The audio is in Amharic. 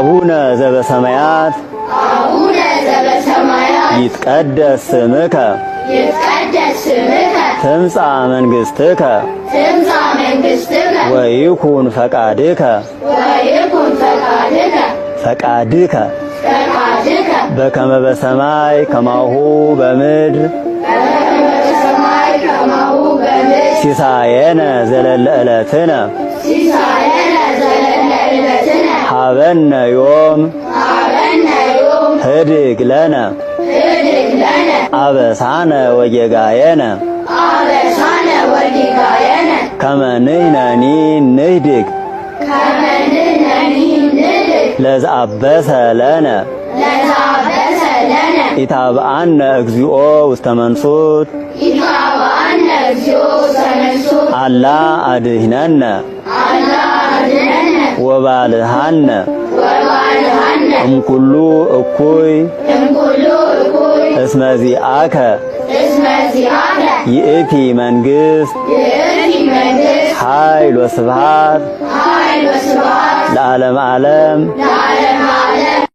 አቡነ ዘበሰማያት ይትቀደስ ስምከ ትምጻእ መንግሥትከ ወይኩን ፈቃድከ በከመ በሰማይ ከማሁ በምድር ሲሳየነ ዘለለ ዕለትነ ሀበነ ዮም ህድግ ለነ አበሳነ ወጌጋየነ ከመ ንሕነኒ ንህድግ ለዘአበሰ ለነ ኢታብአነ እግዚኦ ውስተ መንሱት አላ አድኅነነ ወባልሐነ እምኩሉ እኩይ እስመ ዚአከ ይእቲ መንግሥት ኃይል ወስብሐት ለዓለመ ዓለም